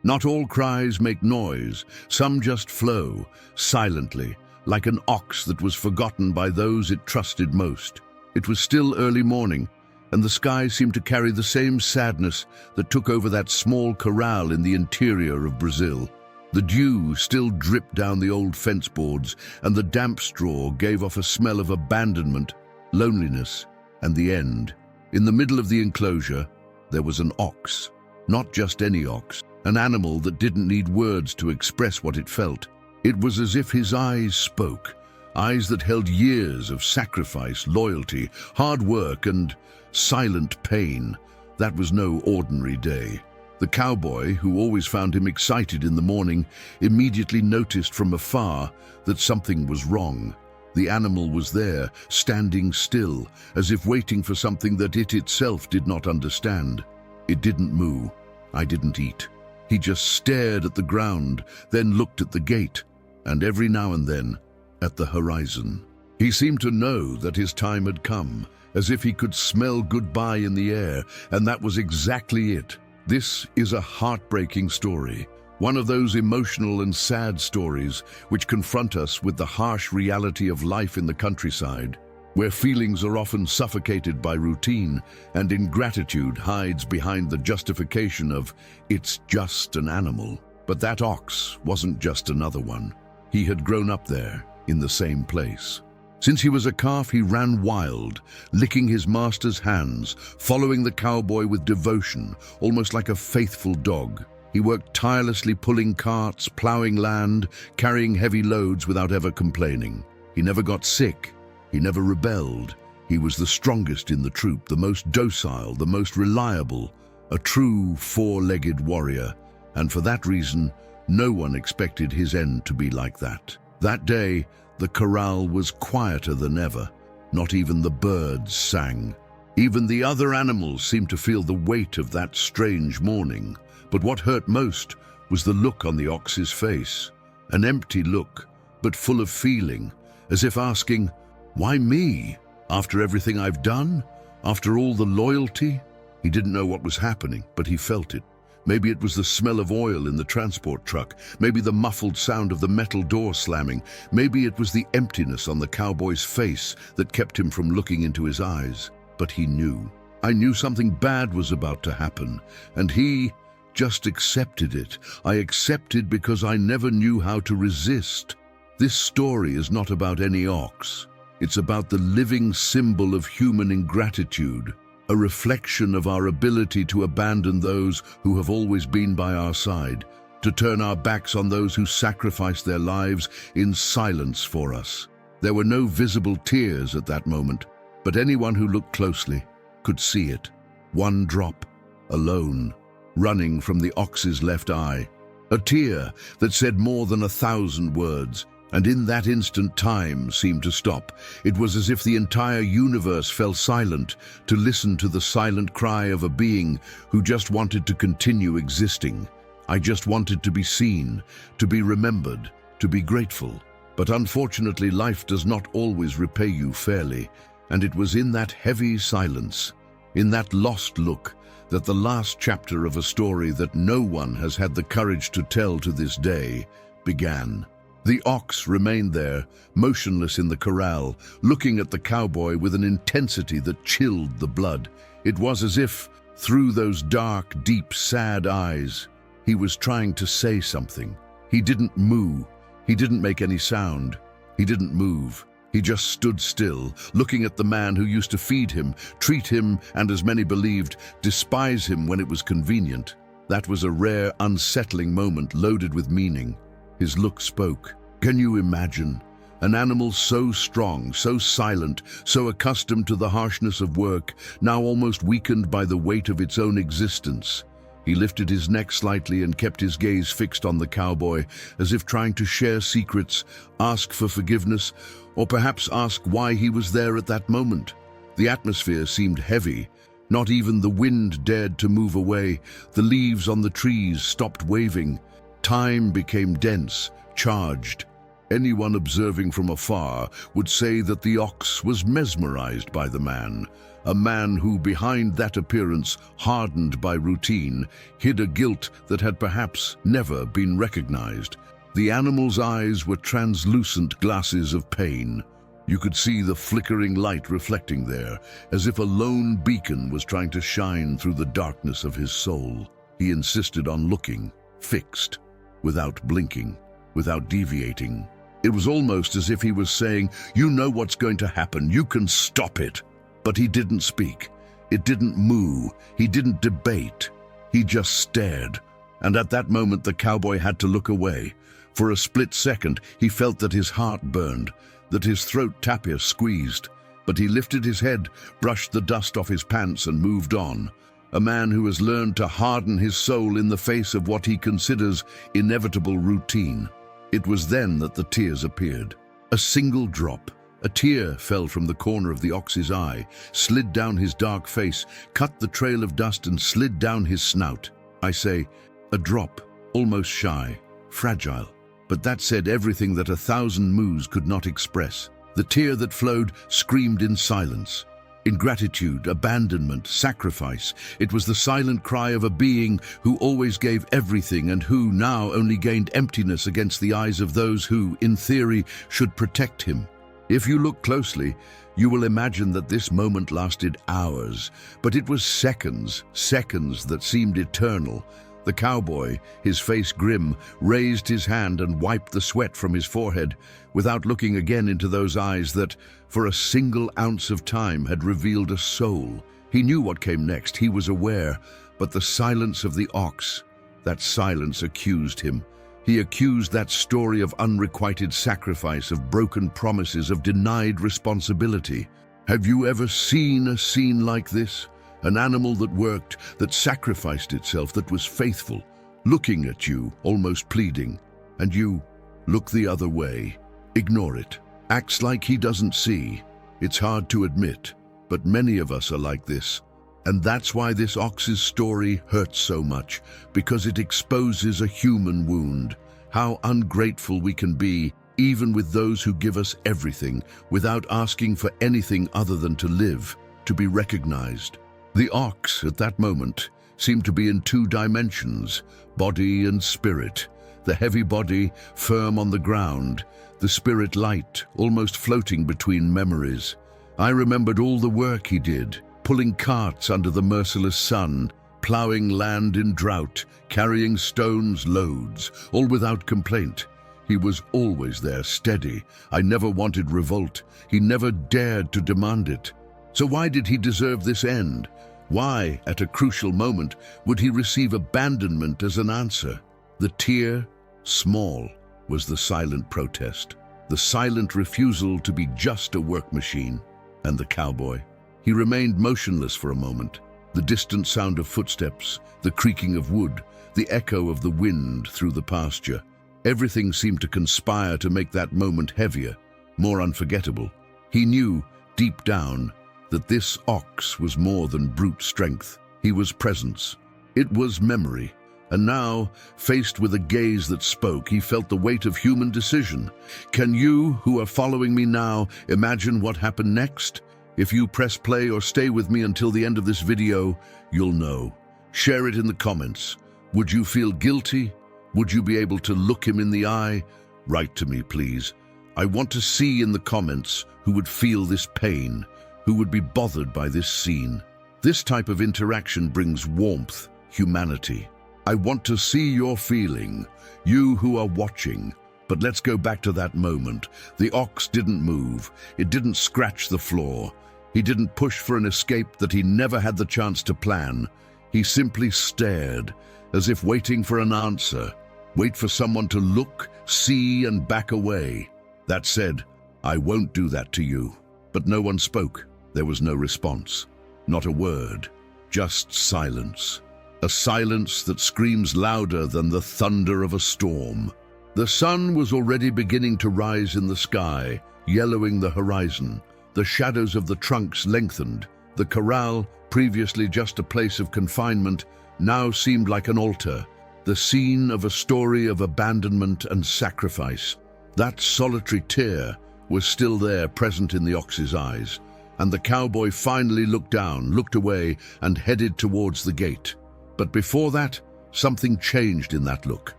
Not all cries make noise, some just flow, silently, like an ox that was forgotten by those it trusted most. It was still early morning, and the sky seemed to carry the same sadness that took over that small corral in the interior of Brazil. The dew still dripped down the old fence boards, and the damp straw gave off a smell of abandonment, loneliness, and the end. In the middle of the enclosure, there was an ox. Not just any ox, an animal that didn't need words to express what it felt. It was as if his eyes spoke, eyes that held years of sacrifice, loyalty, hard work, and silent pain. That was no ordinary day. The cowboy, who always found him excited in the morning, immediately noticed from afar that something was wrong. The animal was there, standing still, as if waiting for something that it itself did not understand. It didn't moo. I didn't eat. He just stared at the ground, then looked at the gate, and every now and then at the horizon. He seemed to know that his time had come, as if he could smell goodbye in the air, and that was exactly it. This is a heartbreaking story, one of those emotional and sad stories which confront us with the harsh reality of life in the countryside, where feelings are often suffocated by routine and ingratitude hides behind the justification of, "It's just an animal." But that ox wasn't just another one. He had grown up there, in the same place. Since he was a calf, he ran wild, licking his master's hands, following the cowboy with devotion, almost like a faithful dog. He worked tirelessly, pulling carts, plowing land, carrying heavy loads without ever complaining. He never got sick. He never rebelled. He was the strongest in the troop, the most docile, the most reliable, a true four-legged warrior. And for that reason, no one expected his end to be like that. That day, the corral was quieter than ever. Not even the birds sang. Even the other animals seemed to feel the weight of that strange morning. But what hurt most was the look on the ox's face. An empty look, but full of feeling, as if asking, "Why me? After everything I've done? After all the loyalty?" He didn't know what was happening, but he felt it. Maybe it was the smell of oil in the transport truck. Maybe the muffled sound of the metal door slamming. Maybe it was the emptiness on the cowboy's face that kept him from looking into his eyes. But he knew. I knew something bad was about to happen, and he just accepted it. I accepted because I never knew how to resist. This story is not about any ox. It's about the living symbol of human ingratitude. A reflection of our ability to abandon those who have always been by our side, to turn our backs on those who sacrificed their lives in silence for us. There were no visible tears at that moment, but anyone who looked closely could see it. One drop, alone, running from the ox's left eye. A tear that said more than 1,000 words. And in that instant, time seemed to stop. It was as if the entire universe fell silent to listen to the silent cry of a being who just wanted to continue existing. I just wanted to be seen, to be remembered, to be grateful. But unfortunately, life does not always repay you fairly. And it was in that heavy silence, in that lost look, that the last chapter of a story that no one has had the courage to tell to this day began. The ox remained there, motionless in the corral, looking at the cowboy with an intensity that chilled the blood. It was as if, through those dark, deep, sad eyes, he was trying to say something. He didn't moo. He didn't make any sound. He didn't move. He just stood still, looking at the man who used to feed him, treat him, and as many believed, despise him when it was convenient. That was a rare, unsettling moment loaded with meaning. His look spoke. Can you imagine? An animal so strong, so silent, so accustomed to the harshness of work, now almost weakened by the weight of its own existence. He lifted his neck slightly and kept his gaze fixed on the cowboy, as if trying to share secrets, ask for forgiveness, or perhaps ask why he was there at that moment. The atmosphere seemed heavy. Not even the wind dared to move away. The leaves on the trees stopped waving. Time became dense, charged. Anyone observing from afar would say that the ox was mesmerized by the man, a man who, behind that appearance, hardened by routine, hid a guilt that had perhaps never been recognized. The animal's eyes were translucent glasses of pain. You could see the flickering light reflecting there, as if a lone beacon was trying to shine through the darkness of his soul. He insisted on looking, fixed, without blinking, without deviating. It was almost as if he was saying, "You know what's going to happen, you can stop it." But he didn't speak. It didn't moo. He didn't debate. He just stared. And at that moment, the cowboy had to look away. For a split second, he felt that his heart burned, that his throat tapia squeezed. But he lifted his head, brushed the dust off his pants, and moved on. A man who has learned to harden his soul in the face of what he considers inevitable routine. It was then that the tears appeared. A single drop. A tear fell from the corner of the ox's eye, slid down his dark face, cut the trail of dust, and slid down his snout. I say, a drop, almost shy, fragile. But that said everything that 1,000 moos could not express. The tear that flowed screamed in silence. Ingratitude, abandonment, sacrifice. It was the silent cry of a being who always gave everything and who now only gained emptiness against the eyes of those who, in theory, should protect him. If you look closely, you will imagine that this moment lasted hours, but it was seconds that seemed eternal. The cowboy, his face grim, raised his hand and wiped the sweat from his forehead, without looking again into those eyes that, for a single ounce of time, had revealed a soul. He knew what came next, he was aware, but the silence of the ox, that silence accused him. He accused that story of unrequited sacrifice, of broken promises, of denied responsibility. Have you ever seen a scene like this? An animal that worked, that sacrificed itself, that was faithful, looking at you, almost pleading, and you look the other way, ignore it, acts like he doesn't see. It's hard to admit, but many of us are like this. And that's why this ox's story hurts so much, because it exposes a human wound, how ungrateful we can be, even with those who give us everything, without asking for anything other than to live, to be recognized. The ox, at that moment, seemed to be in two dimensions, body and spirit. The heavy body, firm on the ground, the spirit light, almost floating between memories. I remembered all the work he did, pulling carts under the merciless sun, ploughing land in drought, carrying stones loads, all without complaint. He was always there, steady. I never wanted revolt. He never dared to demand it. So why did he deserve this end? Why, at a crucial moment, would he receive abandonment as an answer? The tear, small, was the silent protest, the silent refusal to be just a work machine. And the cowboy? He remained motionless for a moment. The distant sound of footsteps, the creaking of wood, the echo of the wind through the pasture. Everything seemed to conspire to make that moment heavier, more unforgettable. He knew, deep down, that this ox was more than brute strength. He was presence. It was memory. And now, faced with a gaze that spoke, he felt the weight of human decision. Can you, who are following me now, imagine what happened next? If you press play or stay with me until the end of this video, you'll know. Share it in the comments. Would you feel guilty? Would you be able to look him in the eye? Write to me, please. I want to see in the comments who would feel this pain, who would be bothered by this scene. This type of interaction brings warmth, humanity. I want to see your feeling, you who are watching. But let's go back to that moment. The ox didn't move. It didn't scratch the floor. He didn't push for an escape that he never had the chance to plan. He simply stared, as if waiting for an answer. Wait for someone to look, see, and back away. That said, I won't do that to you. But no one spoke. There was no response. Not a word. Just silence. A silence that screams louder than the thunder of a storm. The sun was already beginning to rise in the sky, yellowing the horizon. The shadows of the trunks lengthened. The corral, previously just a place of confinement, now seemed like an altar, the scene of a story of abandonment and sacrifice. That solitary tear was still there, present in the ox's eyes, and the cowboy finally looked down, looked away, and headed towards the gate. But before that, something changed in that look.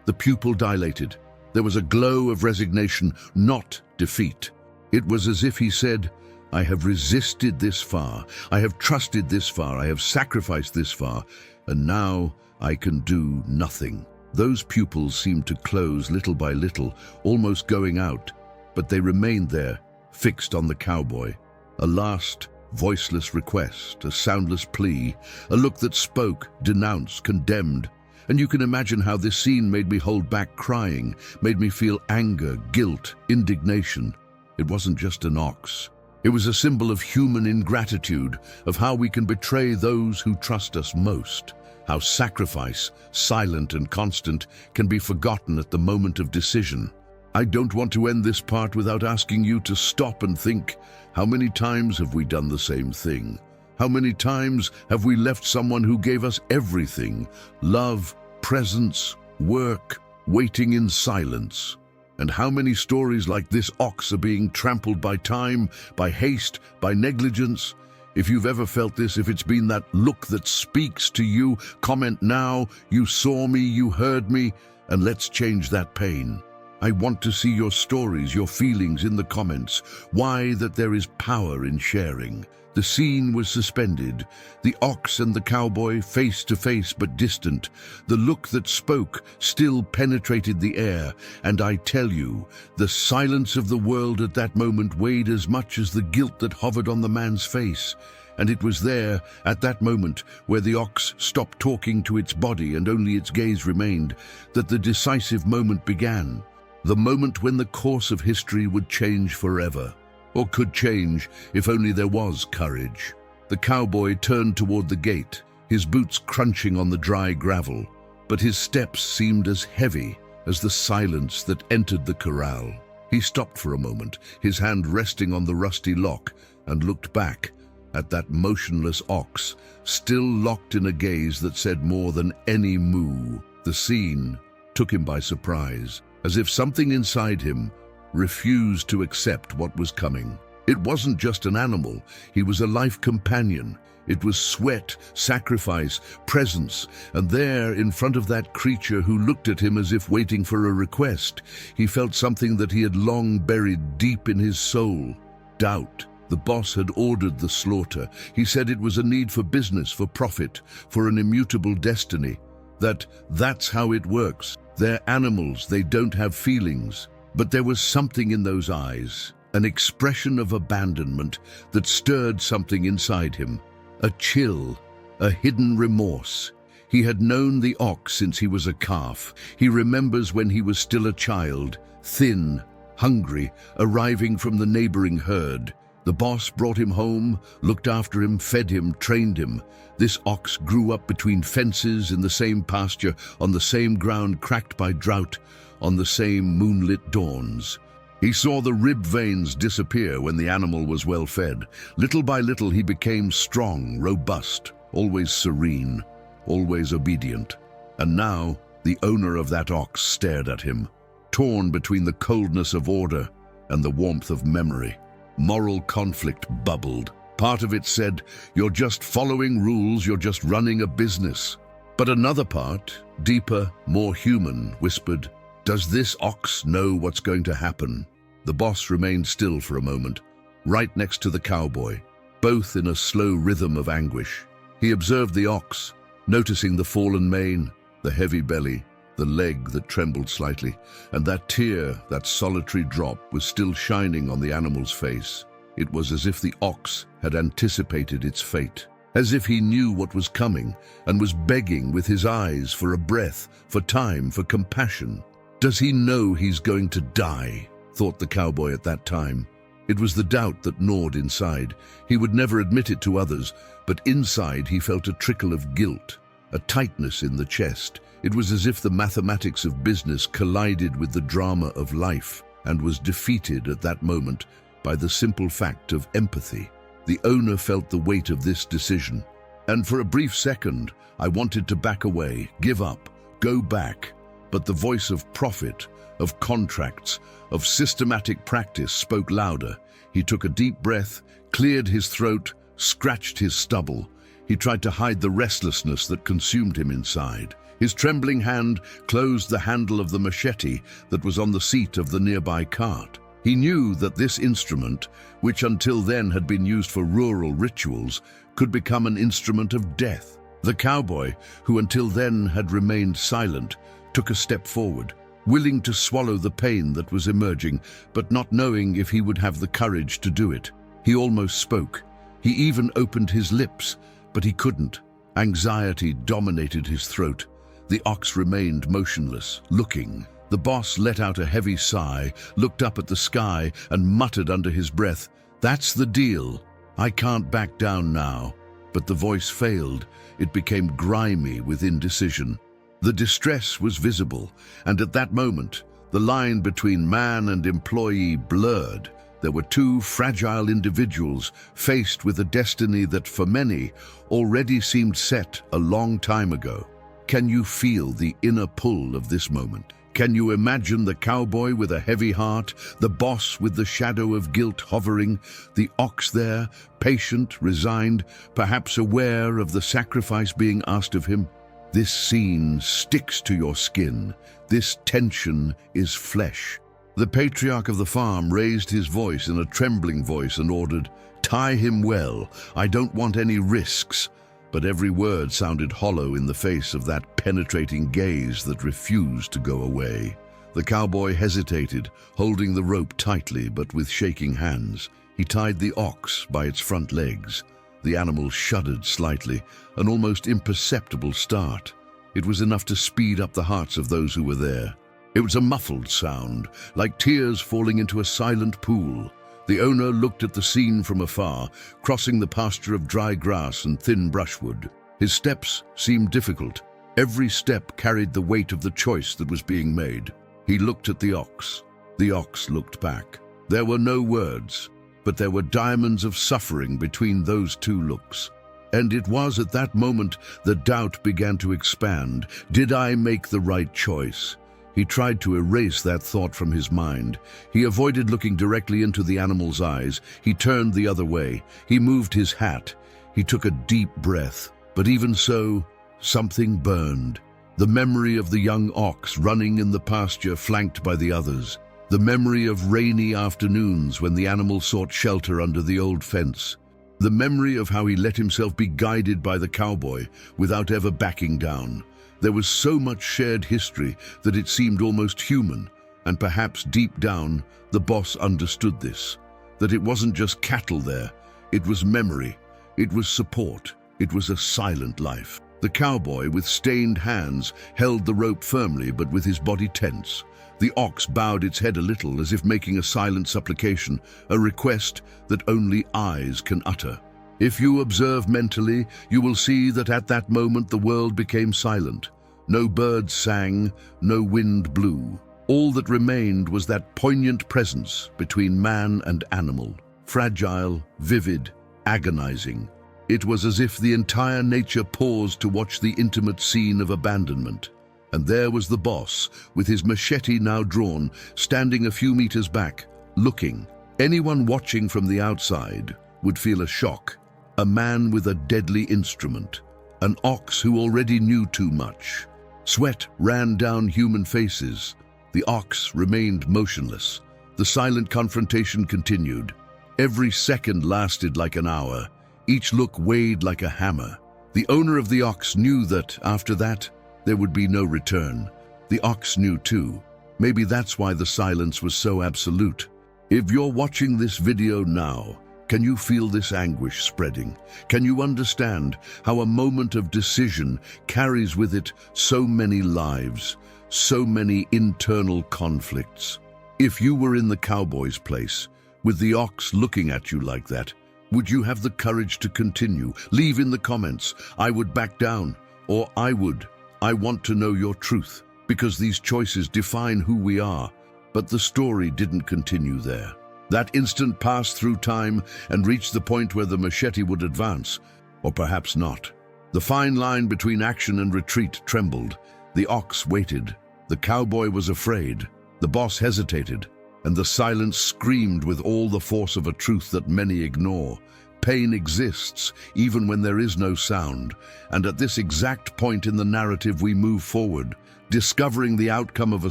The pupil dilated. There was a glow of resignation, not defeat. It was as if he said, "I have resisted this far, I have trusted this far, I have sacrificed this far, and now I can do nothing." Those pupils seemed to close little by little, almost going out, but they remained there, fixed on the cowboy. A last, voiceless request, a soundless plea, a look that spoke, denounced, condemned. And you can imagine how this scene made me hold back crying, made me feel anger, guilt, indignation. It wasn't just an ox. It was a symbol of human ingratitude, of how we can betray those who trust us most, how sacrifice, silent and constant, can be forgotten at the moment of decision. I don't want to end this part without asking you to stop and think, how many times have we done the same thing? How many times have we left someone who gave us everything, love, presence, work, waiting in silence? And how many stories like this ox are being trampled by time, by haste, by negligence? If you've ever felt this, if it's been that look that speaks to you, comment now. You saw me, you heard me, and let's change that pain. I want to see your stories, your feelings in the comments. Why that there is power in sharing. The scene was suspended, the ox and the cowboy face to face but distant. The look that spoke still penetrated the air, and I tell you, the silence of the world at that moment weighed as much as the guilt that hovered on the man's face. And it was there, at that moment, where the ox stopped talking to its body and only its gaze remained, that the decisive moment began. The moment when the course of history would change forever. Or could change if only there was courage. The cowboy turned toward the gate, his boots crunching on the dry gravel, but his steps seemed as heavy as the silence that entered the corral. He stopped for a moment, his hand resting on the rusty lock, and looked back at that motionless ox, still locked in a gaze that said more than any moo. The scene took him by surprise, as if something inside him refused to accept what was coming. It wasn't just an animal, he was a life companion. It was sweat, sacrifice, presence, and there, in front of that creature who looked at him as if waiting for a request, he felt something that he had long buried deep in his soul. Doubt. The boss had ordered the slaughter. He said it was a need for business, for profit, for an immutable destiny. That's how it works. They're animals, they don't have feelings. But there was something in those eyes, an expression of abandonment that stirred something inside him. A chill, a hidden remorse. He had known the ox since he was a calf. He remembers when he was still a child, thin, hungry, arriving from the neighboring herd. The boss brought him home, looked after him, fed him, trained him. This ox grew up between fences in the same pasture, on the same ground cracked by drought, on the same moonlit dawns. He saw the rib veins disappear when the animal was well fed. Little by little he became strong, robust, always serene, always obedient. And now the owner of that ox stared at him, torn between the coldness of order and the warmth of memory. Moral conflict bubbled. Part of it said, "You're just following rules, you're just running a business." But another part, deeper, more human, whispered, "Does this ox know what's going to happen?" The boss remained still for a moment, right next to the cowboy, both in a slow rhythm of anguish. He observed the ox, noticing the fallen mane, the heavy belly, the leg that trembled slightly, and that tear, that solitary drop, was still shining on the animal's face. It was as if the ox had anticipated its fate, as if he knew what was coming and was begging with his eyes for a breath, for time, for compassion. "Does he know he's going to die?" thought the cowboy at that time. It was the doubt that gnawed inside. He would never admit it to others, but inside he felt a trickle of guilt, a tightness in the chest. It was as if the mathematics of business collided with the drama of life and was defeated at that moment by the simple fact of empathy. The owner felt the weight of this decision, and for a brief second, I wanted to back away, give up, go back. But the voice of profit, of contracts, of systematic practice spoke louder. He took a deep breath, cleared his throat, scratched his stubble. He tried to hide the restlessness that consumed him inside. His trembling hand closed the handle of the machete that was on the seat of the nearby cart. He knew that this instrument, which until then had been used for rural rituals, could become an instrument of death. The cowboy, who until then had remained silent, took a step forward, willing to swallow the pain that was emerging, but not knowing if he would have the courage to do it. He almost spoke. He even opened his lips, but he couldn't. Anxiety dominated his throat. The ox remained motionless, looking. The boss let out a heavy sigh, looked up at the sky, and muttered under his breath, "That's the deal. I can't back down now." But the voice failed. It became grimy with indecision. The distress was visible, and at that moment, the line between man and employee blurred. There were two fragile individuals faced with a destiny that, for many, already seemed set a long time ago. Can you feel the inner pull of this moment? Can you imagine the cowboy with a heavy heart, the boss with the shadow of guilt hovering, the ox there, patient, resigned, perhaps aware of the sacrifice being asked of him? This scene sticks to your skin. This tension is flesh. The patriarch of the farm raised his voice in a trembling voice and ordered, "Tie him well. I don't want any risks." But every word sounded hollow in the face of that penetrating gaze that refused to go away. The cowboy hesitated, holding the rope tightly but with shaking hands. He tied the ox by its front legs. The animal shuddered slightly, an almost imperceptible start. It was enough to speed up the hearts of those who were there. It was a muffled sound, like tears falling into a silent pool. The owner looked at the scene from afar, crossing the pasture of dry grass and thin brushwood. His steps seemed difficult. Every step carried the weight of the choice that was being made. He looked at the ox. The ox looked back. There were no words, but there were diamonds of suffering between those two looks. And it was at that moment the doubt began to expand. Did I make the right choice? He tried to erase that thought from his mind. He avoided looking directly into the animal's eyes. He turned the other way. He moved his hat. He took a deep breath. But even so, something burned. The memory of the young ox running in the pasture flanked by the others. The memory of rainy afternoons when the animal sought shelter under the old fence. The memory of how he let himself be guided by the cowboy without ever backing down. There was so much shared history that it seemed almost human, and perhaps deep down, the boss understood this, that it wasn't just cattle there, it was memory, it was support, it was a silent life. The cowboy, with stained hands, held the rope firmly but with his body tense. The ox bowed its head a little as if making a silent supplication, a request that only eyes can utter. If you observe mentally, you will see that at that moment the world became silent. No birds sang, no wind blew. All that remained was that poignant presence between man and animal, fragile, vivid, agonizing. It was as if the entire nature paused to watch the intimate scene of abandonment. And there was the boss, with his machete now drawn, standing a few meters back, looking. Anyone watching from the outside would feel a shock. A man with a deadly instrument, an ox who already knew too much. Sweat ran down human faces. The ox remained motionless. The silent confrontation continued. Every second lasted like an hour. Each look weighed like a hammer. The owner of the ox knew that, after that, there would be no return. The ox knew too. Maybe that's why the silence was so absolute. If you're watching this video now, can you feel this anguish spreading? Can you understand how a moment of decision carries with it so many lives, so many internal conflicts? If you were in the cowboy's place, with the ox looking at you like that, would you have the courage to continue? Leave in the comments, "I would back down," or "I would. I want to know your truth," because these choices define who we are. But the story didn't continue there. That instant passed through time and reached the point where the machete would advance, or perhaps not. The fine line between action and retreat trembled. The ox waited. The cowboy was afraid. The boss hesitated, and the silence screamed with all the force of a truth that many ignore. Pain exists, even when there is no sound, and at this exact point in the narrative we move forward, discovering the outcome of a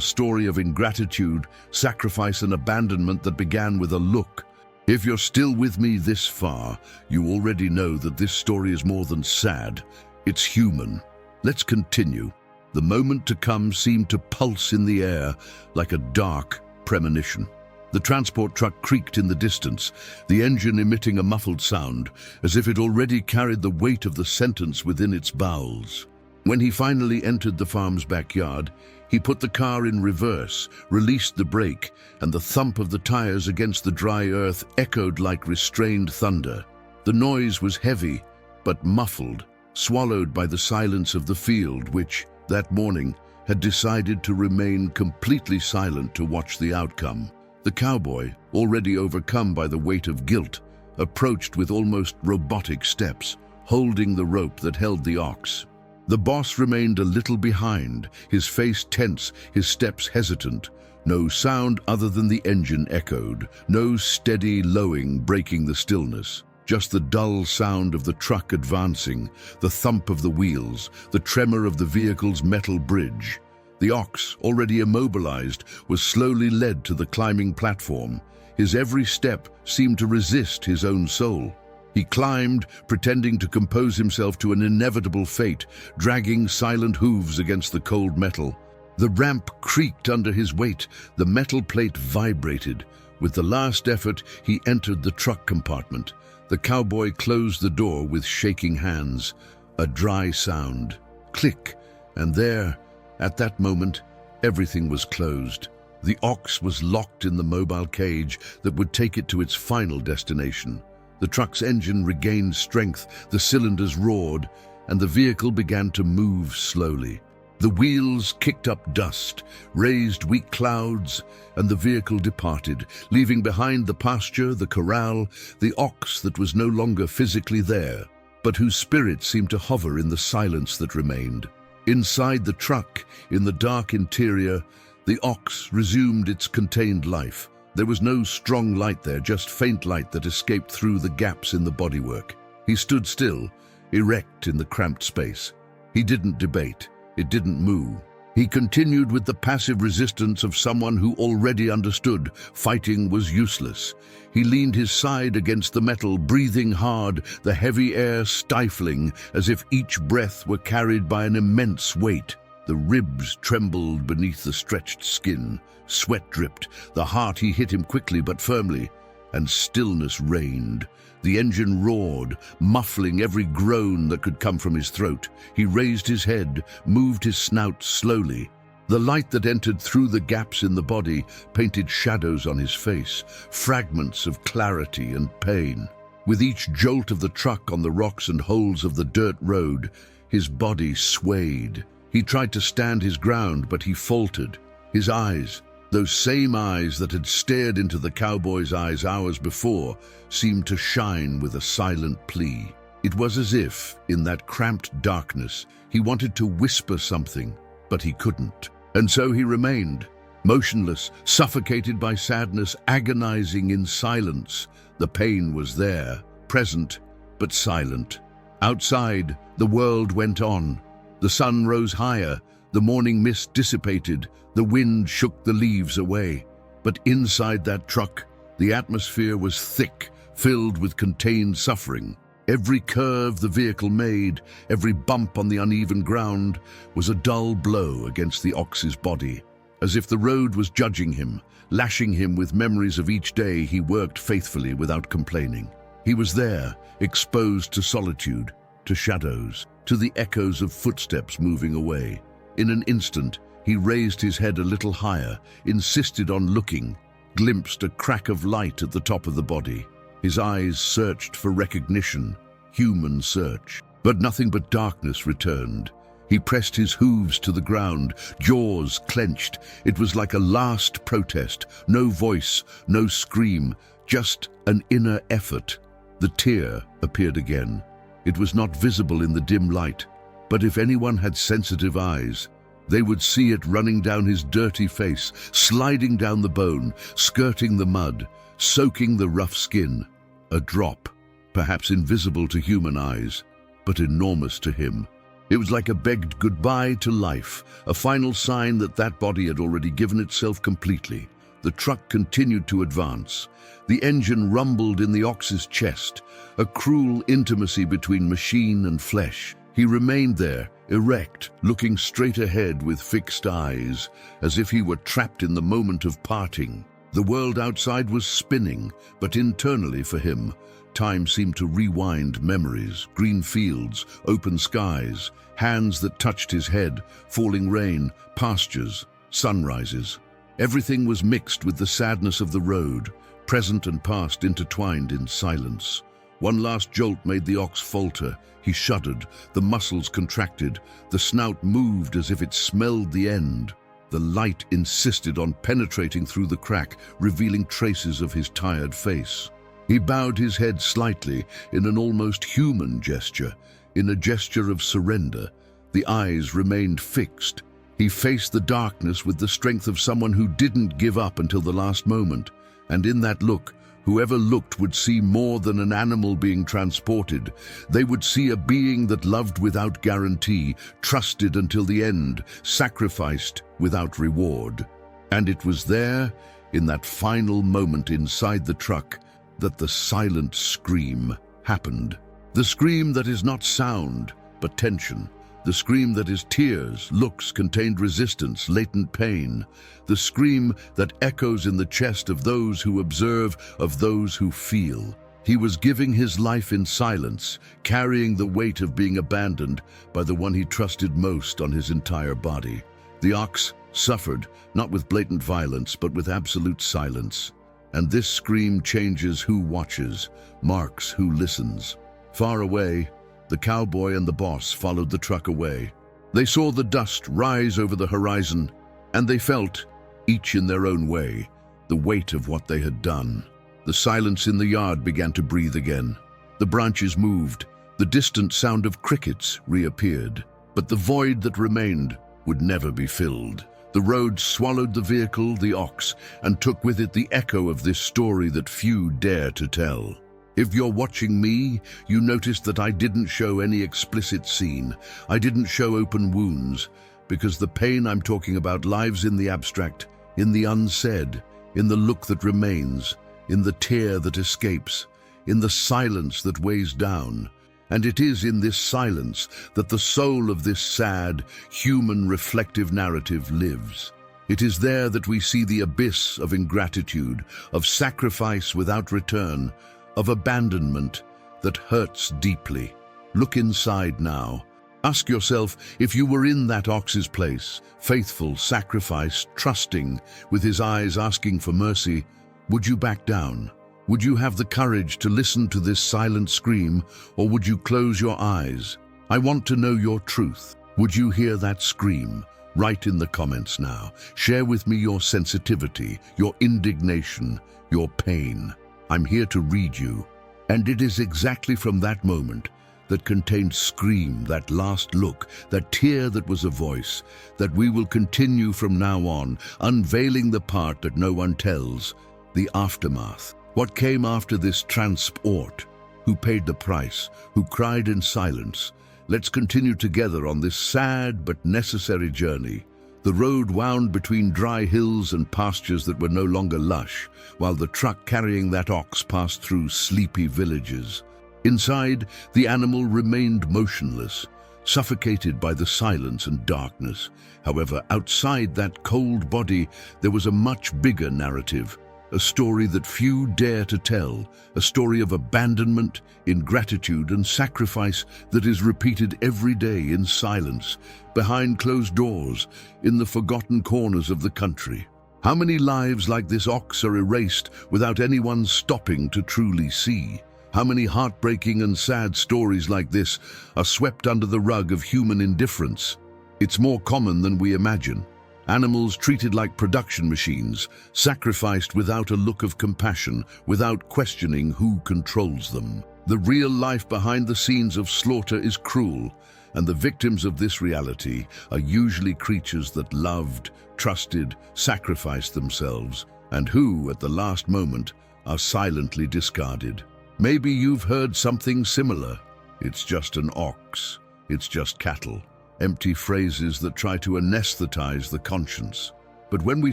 story of ingratitude, sacrifice, and abandonment that began with a look. If you're still with me this far, you already know that this story is more than sad. It's human. Let's continue. The moment to come seemed to pulse in the air like a dark premonition. The transport truck creaked in the distance, the engine emitting a muffled sound, as if it already carried the weight of the sentence within its bowels. When he finally entered the farm's backyard, he put the car in reverse, released the brake, and the thump of the tires against the dry earth echoed like restrained thunder. The noise was heavy, but muffled, swallowed by the silence of the field, which, that morning, had decided to remain completely silent to watch the outcome. The cowboy, already overcome by the weight of guilt, approached with almost robotic steps, holding the rope that held the ox. The boss remained a little behind, his face tense, his steps hesitant. No sound other than the engine echoed, no steady lowing breaking the stillness. Just the dull sound of the truck advancing, the thump of the wheels, the tremor of the vehicle's metal bridge. The ox, already immobilized, was slowly led to the climbing platform. His every step seemed to resist his own soul. He climbed, pretending to compose himself to an inevitable fate, dragging silent hooves against the cold metal. The ramp creaked under his weight, the metal plate vibrated. With the last effort, he entered the truck compartment. The cowboy closed the door with shaking hands. A dry sound. Click. And there, at that moment, everything was closed. The ox was locked in the mobile cage that would take it to its final destination. The truck's engine regained strength, the cylinders roared, and the vehicle began to move slowly. The wheels kicked up dust, raised weak clouds, and the vehicle departed, leaving behind the pasture, the corral, the ox that was no longer physically there, but whose spirit seemed to hover in the silence that remained. Inside the truck, in the dark interior, the ox resumed its contained life. There was no strong light there, just faint light that escaped through the gaps in the bodywork. He stood still, erect in the cramped space. He didn't debate. It didn't move. He continued with the passive resistance of someone who already understood fighting was useless. He leaned his side against the metal, breathing hard, the heavy air stifling, as if each breath were carried by an immense weight. The ribs trembled beneath the stretched skin. Sweat dripped. The heart he hit him quickly but firmly, and stillness reigned. The engine roared, muffling every groan that could come from his throat. He raised his head, moved his snout slowly. The light that entered through the gaps in the body painted shadows on his face, fragments of clarity and pain. With each jolt of the truck on the rocks and holes of the dirt road, his body swayed. He tried to stand his ground, but he faltered. His eyes, those same eyes that had stared into the cowboy's eyes hours before, seemed to shine with a silent plea. It was as if, in that cramped darkness, he wanted to whisper something, but he couldn't. And so he remained, motionless, suffocated by sadness, agonizing in silence. The pain was there, present, but silent. Outside, the world went on. The sun rose higher, the morning mist dissipated, the wind shook the leaves away. But inside that truck, the atmosphere was thick, filled with contained suffering. Every curve the vehicle made, every bump on the uneven ground, was a dull blow against the ox's body. As if the road was judging him, lashing him with memories of each day he worked faithfully without complaining. He was there, exposed to solitude, to shadows, to the echoes of footsteps moving away. In an instant, he raised his head a little higher, insisted on looking, glimpsed a crack of light at the top of the body. His eyes searched for recognition, human search. But nothing but darkness returned. He pressed his hooves to the ground, jaws clenched. It was like a last protest. No voice, no scream, just an inner effort. The tear appeared again. It was not visible in the dim light, but if anyone had sensitive eyes, They would see it running down his dirty face, sliding down the bone, skirting the mud, soaking the rough skin. A drop, perhaps invisible to human eyes, but enormous to him. It was like a begged goodbye to life, a final sign that that body had already given itself completely. The truck continued to advance. The engine rumbled in the ox's chest, a cruel intimacy between machine and flesh. He remained there, erect, looking straight ahead with fixed eyes, as if he were trapped in the moment of parting. The world outside was spinning, but internally for him, time seemed to rewind memories, green fields, open skies, hands that touched his head, falling rain, pastures, sunrises. Everything was mixed with the sadness of the road, present and past intertwined in silence. One last jolt made the ox falter. He shuddered, the muscles contracted, the snout moved as if it smelled the end. The light insisted on penetrating through the crack, revealing traces of his tired face. He bowed his head slightly in an almost human gesture, in a gesture of surrender. The eyes remained fixed. He faced the darkness with the strength of someone who didn't give up until the last moment. And in that look, whoever looked would see more than an animal being transported. They would see a being that loved without guarantee, trusted until the end, sacrificed without reward. And it was there, in that final moment inside the truck, that the silent scream happened. The scream that is not sound, but tension. The scream that is tears, looks, contained resistance, latent pain. The scream that echoes in the chest of those who observe, of those who feel. He was giving his life in silence, carrying the weight of being abandoned by the one he trusted most on his entire body. The ox suffered, not with blatant violence, but with absolute silence. And this scream changes who watches, marks who listens. Far away, the cowboy and the boss followed the truck away. They saw the dust rise over the horizon, and they felt, each in their own way, the weight of what they had done. The silence in the yard began to breathe again. The branches moved. The distant sound of crickets reappeared. But the void that remained would never be filled. The road swallowed the vehicle, the ox, and took with it the echo of this story that few dare to tell. If you're watching me, you noticed that I didn't show any explicit scene. I didn't show open wounds, because the pain I'm talking about lives in the abstract, in the unsaid, in the look that remains, in the tear that escapes, in the silence that weighs down. And it is in this silence that the soul of this sad, human, reflective narrative lives. It is there that we see the abyss of ingratitude, of sacrifice without return, of abandonment that hurts deeply. Look inside now. Ask yourself if you were in that ox's place, faithful, sacrificed, trusting, with his eyes asking for mercy, would you back down? Would you have the courage to listen to this silent scream, or would you close your eyes? I want to know your truth. Would you hear that scream? Write in the comments now. Share with me your sensitivity, your indignation, your pain. I'm here to read you. And it is exactly from that moment, that contained scream, that last look, that tear that was a voice, that we will continue from now on, unveiling the part that no one tells, the aftermath. What came after this transport? Who paid the price? Who cried in silence? Let's continue together on this sad but necessary journey. The road wound between dry hills and pastures that were no longer lush, while the truck carrying that ox passed through sleepy villages. Inside, the animal remained motionless, suffocated by the silence and darkness. However, outside that cold body, there was a much bigger narrative, a story that few dare to tell, a story of abandonment, ingratitude, and sacrifice that is repeated every day in silence, behind closed doors, in the forgotten corners of the country. How many lives like this ox are erased without anyone stopping to truly see? How many heartbreaking and sad stories like this are swept under the rug of human indifference? It's more common than we imagine. Animals treated like production machines, sacrificed without a look of compassion, without questioning who controls them. The real life behind the scenes of slaughter is cruel, and the victims of this reality are usually creatures that loved, trusted, sacrificed themselves, and who, at the last moment, are silently discarded. Maybe you've heard something similar. It's just an ox. It's just cattle. Empty phrases that try to anesthetize the conscience. But when we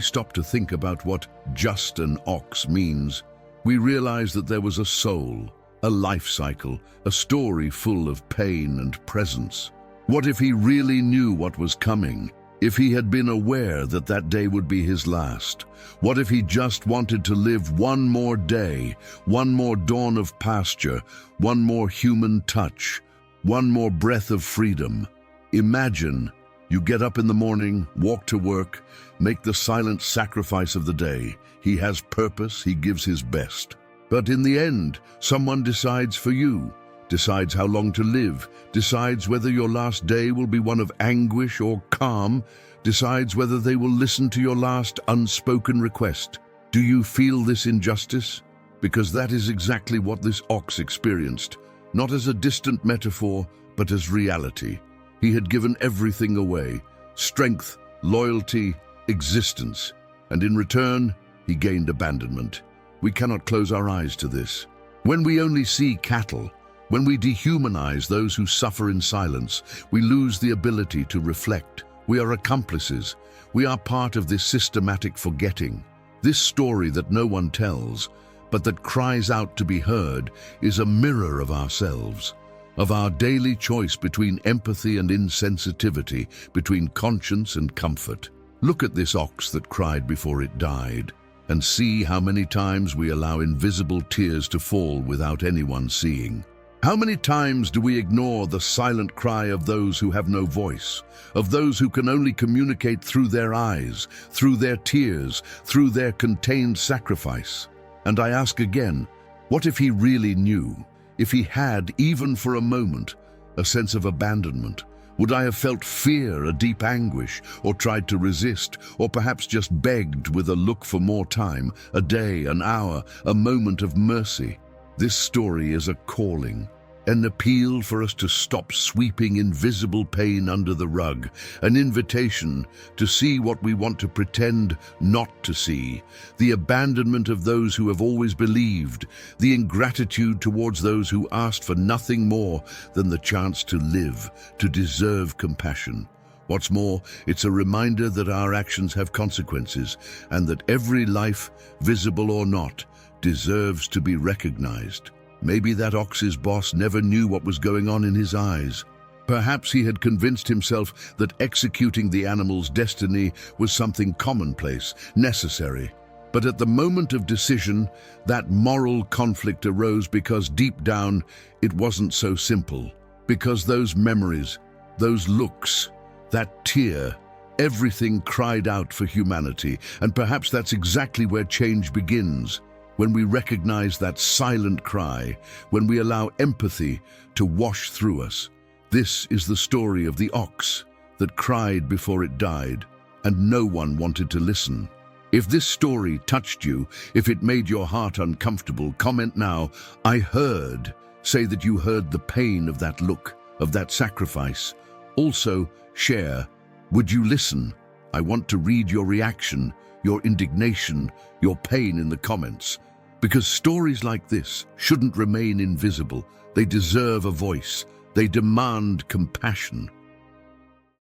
stop to think about what just an ox means, we realize that there was a soul, a life cycle, a story full of pain and presence. What if he really knew what was coming? If he had been aware that that day would be his last? What if he just wanted to live one more day, one more dawn of pasture, one more human touch, one more breath of freedom? Imagine you get up in the morning, walk to work, make the silent sacrifice of the day. He has purpose, he gives his best. But in the end, someone decides for you, decides how long to live, decides whether your last day will be one of anguish or calm, decides whether they will listen to your last unspoken request. Do you feel this injustice? Because that is exactly what this ox experienced, not as a distant metaphor, but as reality. He had given everything away, strength, loyalty, existence, and in return, he gained abandonment. We cannot close our eyes to this. When we only see cattle, when we dehumanize those who suffer in silence, we lose the ability to reflect. We are accomplices. We are part of this systematic forgetting. This story that no one tells, but that cries out to be heard, is a mirror of ourselves, of our daily choice between empathy and insensitivity, between conscience and comfort. Look at this ox that cried before it died, and see how many times we allow invisible tears to fall without anyone seeing. How many times do we ignore the silent cry of those who have no voice, of those who can only communicate through their eyes, through their tears, through their contained sacrifice? And I ask again, what if he really knew? If he had, even for a moment, a sense of abandonment? Would I have felt fear, a deep anguish, or tried to resist, or perhaps just begged with a look for more time, a day, an hour, a moment of mercy? This story is a calling, an appeal for us to stop sweeping invisible pain under the rug, an invitation to see what we want to pretend not to see, the abandonment of those who have always believed, the ingratitude towards those who asked for nothing more than the chance to live, to deserve compassion. What's more, it's a reminder that our actions have consequences, and that every life, visible or not, deserves to be recognized. Maybe that ox's boss never knew what was going on in his eyes. Perhaps he had convinced himself that executing the animal's destiny was something commonplace, necessary. But at the moment of decision, that moral conflict arose because deep down, it wasn't so simple. Because those memories, those looks, that tear, everything cried out for humanity. And perhaps that's exactly where change begins. When we recognize that silent cry, when we allow empathy to wash through us. This is the story of the ox that cried before it died, and no one wanted to listen. If this story touched you, if it made your heart uncomfortable, comment now, "I heard." Say that you heard the pain of that look, of that sacrifice. Also, share, "Would you listen?" I want to read your reaction, your indignation, your pain in the comments. Because stories like this shouldn't remain invisible. They deserve a voice. They demand compassion.